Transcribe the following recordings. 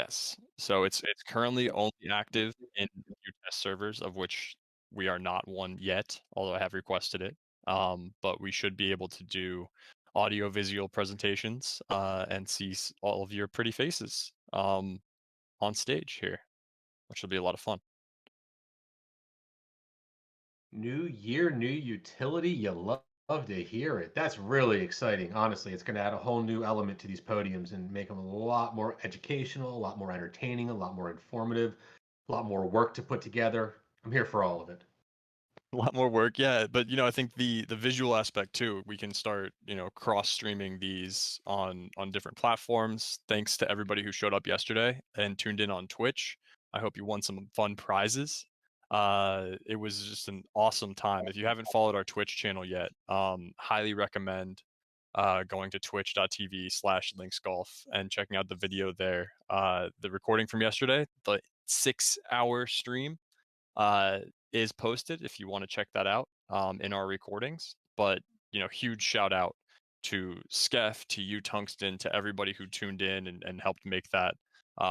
Yes. So it's currently only active in a few test servers, of which we are not one yet, although I have requested it. But we should be able to do audio visual presentations and see all of your pretty faces on stage here, which will be a lot of fun. New year, new utility. You love to hear it. That's really exciting. Honestly, it's going to add a whole new element to these podiums and make them a lot more educational, a lot more entertaining, a lot more informative, a lot more work to put together. I'm here for all of it. A lot more work, yeah, but, I think the visual aspect too, we can start, cross streaming these on different platforms. Thanks to everybody who showed up yesterday and tuned in on Twitch. I hope you won some fun prizes. It was just an awesome time. If you haven't followed our Twitch channel yet, highly recommend going to twitch.tv/linksgolf and checking out the video there. The recording from yesterday, the 6-hour stream, uh, is posted if you want to check that out in our recordings. But huge shout out to Skef, to you, Tungsten, to everybody who tuned in and helped make that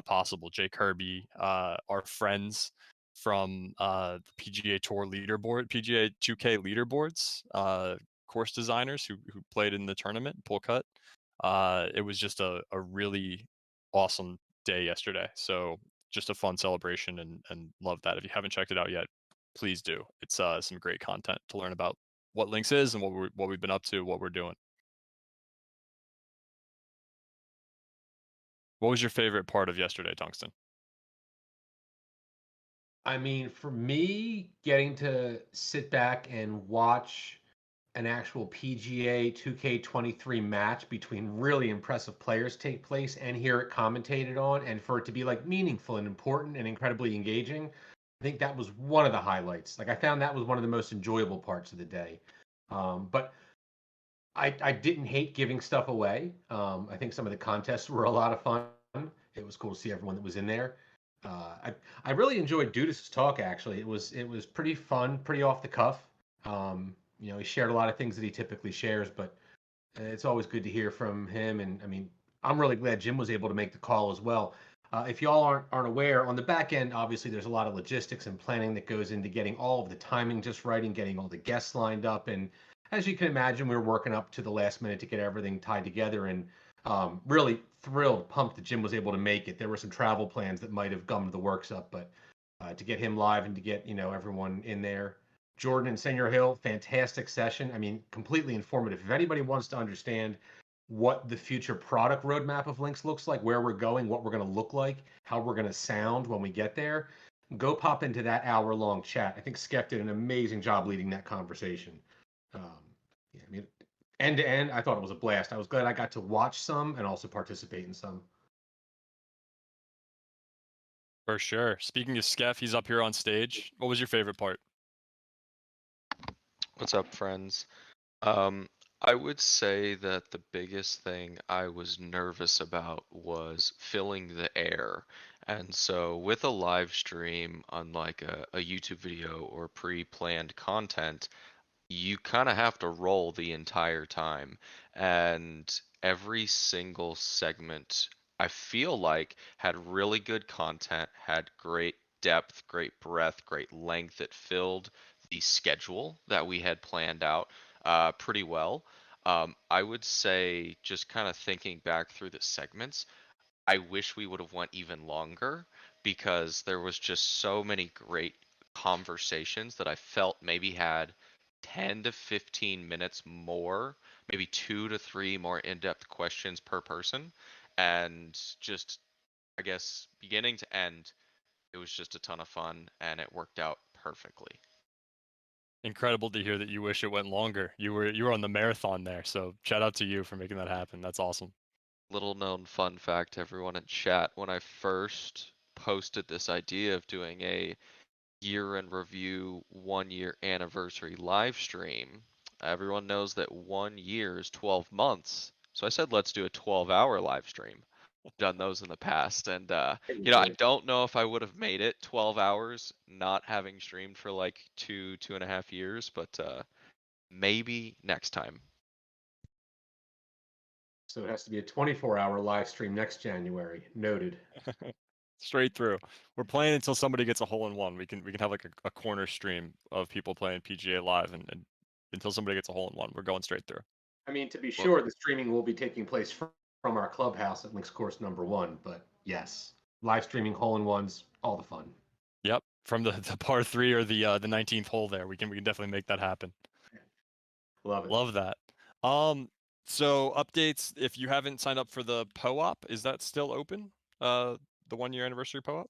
possible. Jay Kirby, our friends from the PGA Tour leaderboard, PGA 2K leaderboards, course designers who played in the tournament, pull cut. It was just a really awesome day yesterday. So just a fun celebration and love that. If you haven't checked it out yet, please do. It's some great content to learn about what Links is and what we've been up to, what we're doing. What was your favorite part of yesterday, Tungsten? I mean, for me, getting to sit back and watch an actual PGA 2K23 match between really impressive players take place and hear it commentated on, and for it to be like meaningful and important and incredibly engaging, I think that was one of the highlights. Like, I found that was one of the most enjoyable parts of the day. But I didn't hate giving stuff away. I think some of the contests were a lot of fun. It was cool to see everyone that was in there. I really enjoyed Dudas's talk. Actually, it was pretty fun, pretty off the cuff. He shared a lot of things that he typically shares, but it's always good to hear from him. And I mean, I'm really glad Jim was able to make the call as well. If y'all aren't aware, on the back end, obviously there's a lot of logistics and planning that goes into getting all of the timing just right and getting all the guests lined up. And as you can imagine, we were working up to the last minute to get everything tied together. And really thrilled, pumped that Jim was able to make it. There were some travel plans that might have gummed the works up, but to get him live and to get everyone in there. Jordan and Senior Hill, fantastic session. I mean, completely informative. If anybody wants to understand what the future product roadmap of Links looks like, where we're going, what we're going to look like, how we're going to sound when we get there, go pop into that hour-long chat. I think Skep did an amazing job leading that conversation. Um, yeah, I mean, end to end, I thought it was a blast. I was glad I got to watch some and also participate in some. For sure. Speaking of Skef, he's up here on stage. What was your favorite part? What's up, friends? Um, I would say that the biggest thing I was nervous about was filling the air. And so with a live stream, unlike a YouTube video or pre-planned content, you kind of have to roll the entire time. And every single segment, I feel like, had really good content, had great depth, great breadth, great length. It filled the schedule that we had planned out pretty well. I would say, just kind of thinking back through the segments, I wish we would have went even longer because there was just so many great conversations that I felt maybe had 10 to 15 minutes more, maybe 2 to 3 more in-depth questions per person. And just, I guess, beginning to end, it was just a ton of fun and it worked out perfectly. Incredible to hear that you wish it went longer. You were on the marathon there, so shout out to you for making that happen. That's awesome. Little known fun fact, everyone in chat, when I first posted this idea of doing a year in review 1 year anniversary live stream, everyone knows that 1 year is 12 months. So I said, let's do a 12-hour live stream. Done those in the past. And, I don't know if I would have made it 12 hours not having streamed for like 2.5 years, but maybe next time. So it has to be a 24-hour live stream next January. Noted. Straight through. We're playing until somebody gets a hole in one. We can have like a corner stream of people playing PGA live, and until somebody gets a hole in one, we're going straight through. I mean, to be Well, sure, the streaming will be taking place from our clubhouse at Links Course number 1, but yes, live streaming hole in ones, all the fun. Yep, from the par 3 or the 19th hole there, we can definitely make that happen. Love it. Love that. So updates, if you haven't signed up for the POAP, is that still open? The 1 year anniversary POAP?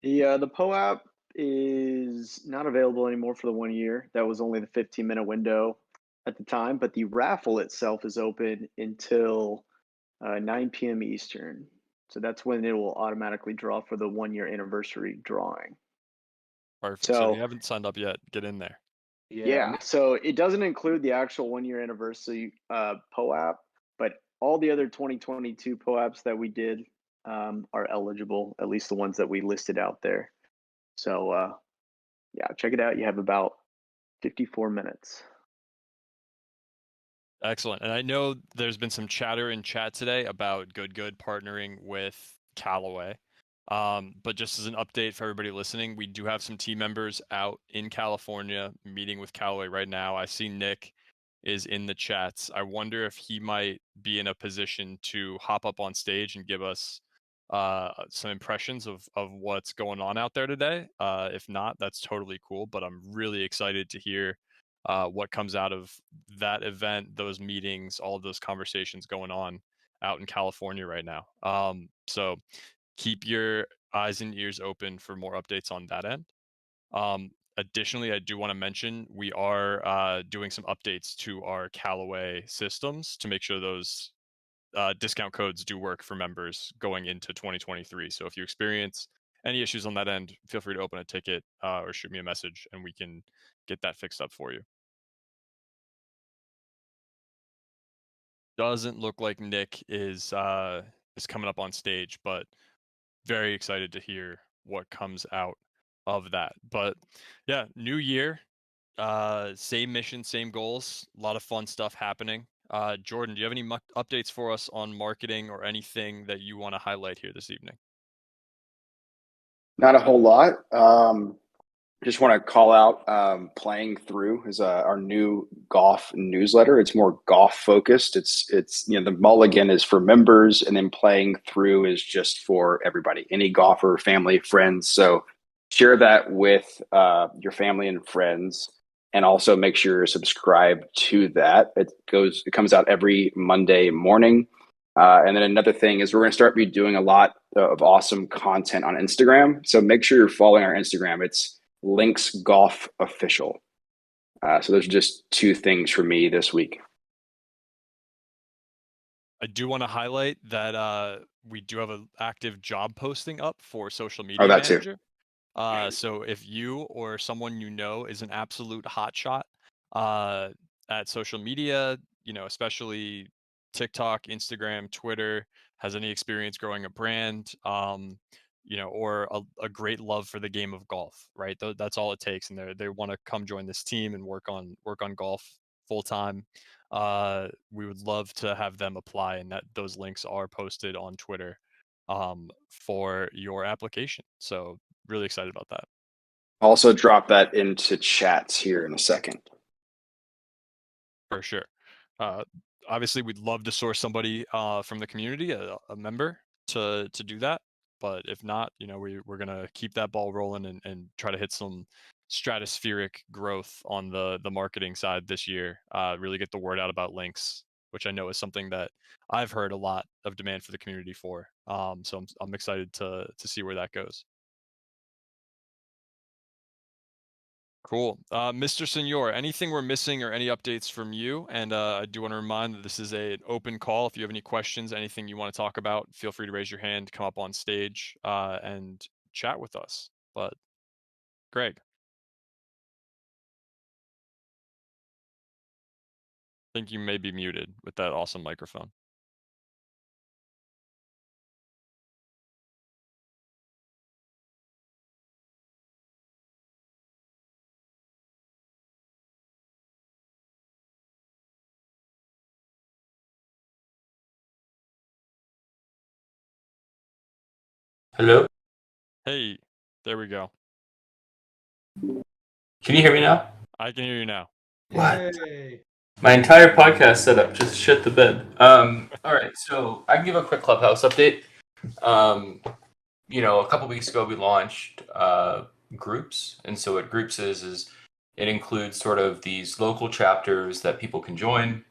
The POAP is not available anymore for the 1 year. That was only the 15-minute window at the time, but the raffle itself is open until 9 p.m. Eastern. So that's when it will automatically draw for the 1 year anniversary drawing. Perfect. So if you So haven't signed up yet, get in there. yeah, so it doesn't include the actual 1 year anniversary POAP, but all the other 2022 POAPs that we did are eligible, at least the ones that we listed out there. So yeah, check it out. You have about 54 minutes. Excellent. And I know there's been some chatter in chat today about Good partnering with Callaway. But just as an update for everybody listening, we do have some team members out in California meeting with Callaway right now. I see Nick is in the chats. I wonder if he might be in a position to hop up on stage and give us some impressions of what's going on out there today. If not, that's totally cool. But I'm really excited to hear what comes out of that event, those meetings, all of those conversations going on out in California right now. So keep your eyes and ears open for more updates on that end. Additionally, I do want to mention we are doing some updates to our Callaway systems to make sure those discount codes do work for members going into 2023. So if you experience any issues on that end, feel free to open a ticket or shoot me a message and we can get that fixed up for you. Doesn't look like Nick is coming up on stage, but very excited to hear what comes out of that. But yeah, new year, same mission, same goals, a lot of fun stuff happening. Jordan, do you have any updates for us on marketing or anything that you want to highlight here this evening? Not a whole lot. Just want to call out Playing Through is our new golf newsletter. It's more golf focused. It's the mulligan is for members, and then Playing Through is just for everybody, any golfer, family, friends. So share that with your family and friends, and also make sure you're subscribed to that. It comes out every Monday morning. And then another thing is we're going to start be doing a lot of awesome content on Instagram. So make sure you're following our Instagram. It's Links Golf Official. So those are just two things for me this week. I do want to highlight that we do have an active job posting up for social Oh, media that too. manager. So if you or someone you know is an absolute hotshot at social media, especially TikTok, Instagram, Twitter, has any experience growing a brand, or a great love for the game of golf, right? That's all it takes, and they want to come join this team and work on golf full time. We would love to have them apply, and that those links are posted on Twitter for your application. So really excited about that. Also drop that into chats here in a second. For sure. Obviously, we'd love to source somebody from the community, a member, to do that. But if not, we're gonna keep that ball rolling and try to hit some stratospheric growth on the marketing side this year. Really get the word out about links, which I know is something that I've heard a lot of demand for the community for. So I'm excited to see where that goes. Cool. Mr. Senor, anything we're missing or any updates from you? And I do want to remind that this is an open call. If you have any questions, anything you want to talk about, feel free to raise your hand, come up on stage, and chat with us. But Greg, I think you may be muted with that awesome microphone. Hello? Hey, there we go. Can you hear me now? I can hear you now. What? Yay. My entire podcast setup just shit the bed. All right, so I can give a quick Clubhouse update. A couple weeks ago we launched groups, and so what groups is it includes sort of these local chapters that people can join,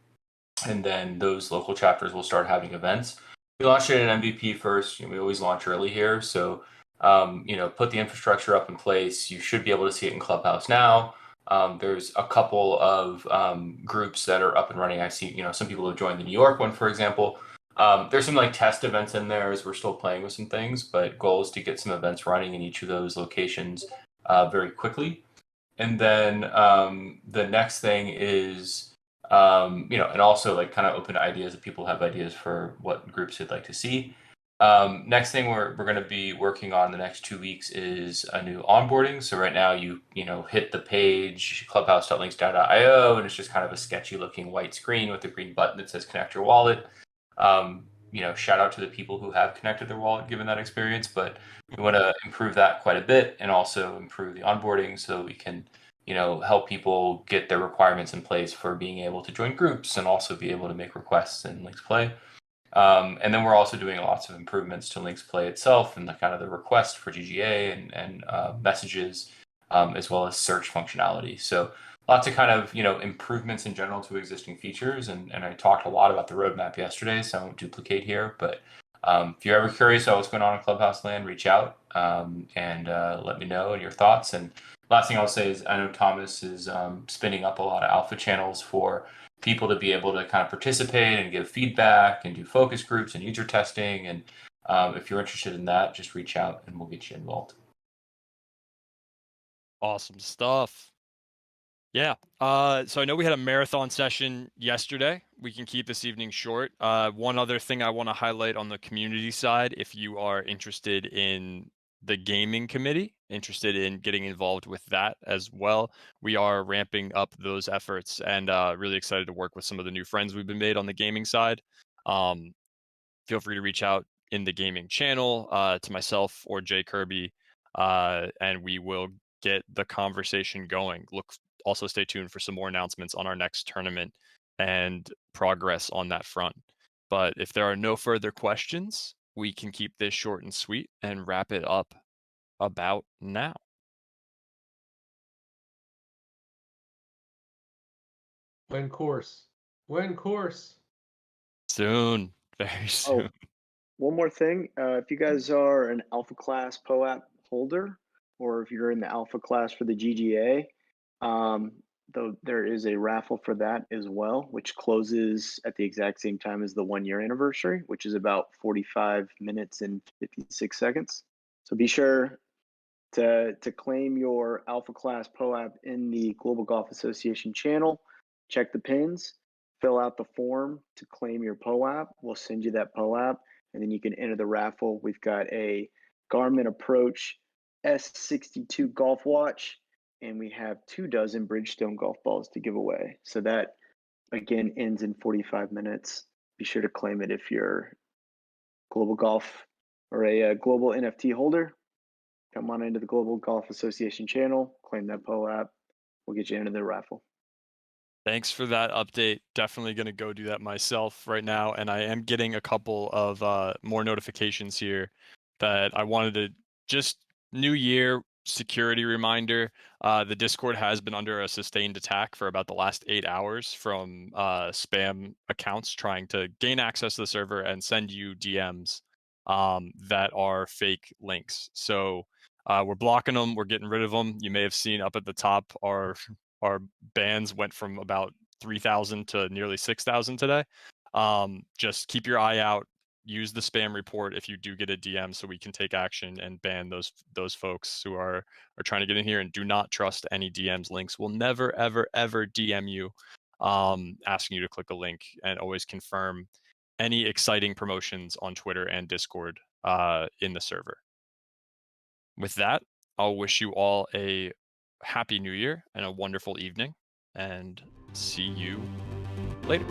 and then those local chapters will start having events. We launched it in MVP first. We always launch early here, so put the infrastructure up in place. You should be able to see it in Clubhouse now. There's a couple of groups that are up and running. I see, some people have joined the New York one, for example. There's some like test events in there as we're still playing with some things, but goal is to get some events running in each of those locations very quickly. And then the next thing is, and also like kind of open to ideas if people have ideas for what groups they'd like to see. Next thing we're going to be working on the next 2 weeks is a new onboarding. So right now you hit the page clubhouse.linksdao.io and it's just kind of a sketchy looking white screen with a green button that says connect your wallet. Shout out to the people who have connected their wallet given that experience, but we want to improve that quite a bit and also improve the onboarding so we can help people get their requirements in place for being able to join groups and also be able to make requests in Links Play. And then we're also doing lots of improvements to Links Play itself and the kind of the request for GGA and messages, as well as search functionality. So lots of kind of improvements in general to existing features. And I talked a lot about the roadmap yesterday, so I won't duplicate here. But if you're ever curious about what's going on in Clubhouse Land, reach out and let me know your thoughts. And last thing I'll say is I know Thomas is spinning up a lot of alpha channels for people to be able to kind of participate and give feedback and do focus groups and user testing. And if you're interested in that, just reach out and we'll get you involved. Awesome stuff. Yeah. So I know we had a marathon session yesterday. We can keep this evening short. One other thing I want to highlight on the community side, if you are interested in the gaming committee, interested in getting involved with that as well, we are ramping up those efforts and really excited to work with some of the new friends we've been made on the gaming side. Feel free to reach out in the gaming channel to myself or Jay Kirby, and we will get the conversation going. Also stay tuned for some more announcements on our next tournament and progress on that front. But if there are no further questions, we can keep this short and sweet and wrap it up about now. Win course. Win course. Soon, very soon. One more thing. If you guys are an alpha class POAP holder, or if you're in the alpha class for the GGA, though there is a raffle for that as well, which closes at the exact same time as the 1-year anniversary, which is about 45 minutes and 56 seconds. So be sure to claim your alpha class POAP in the Global Golf Association channel. Check the pins, fill out the form to claim your POAP. We'll send you that POAP, and then you can enter the raffle. We've got a Garmin Approach S62 golf watch, and we have 24 Bridgestone golf balls to give away. So that, again, ends in 45 minutes. Be sure to claim it if you're Global Golf or a Global NFT holder. Come on into the Global Golf Association channel, claim that POAP. We'll get you into the raffle. Thanks for that update. Definitely going to go do that myself right now. And I am getting a couple of more notifications here that I wanted to just new year security reminder. The Discord has been under a sustained attack for about the last 8 hours from spam accounts trying to gain access to the server and send you DMs that are fake links. So we're blocking them. We're getting rid of them. You may have seen up at the top our bans went from about 3,000 to nearly 6,000 today. Just keep your eye out. Use the spam report if you do get a DM, so we can take action and ban those folks who are trying to get in here. And do not trust any DMs. Links will never ever ever DM you, asking you to click a link, and always confirm any exciting promotions on Twitter and Discord in the server. With that, I'll wish you all a happy new year and a wonderful evening, and see you later.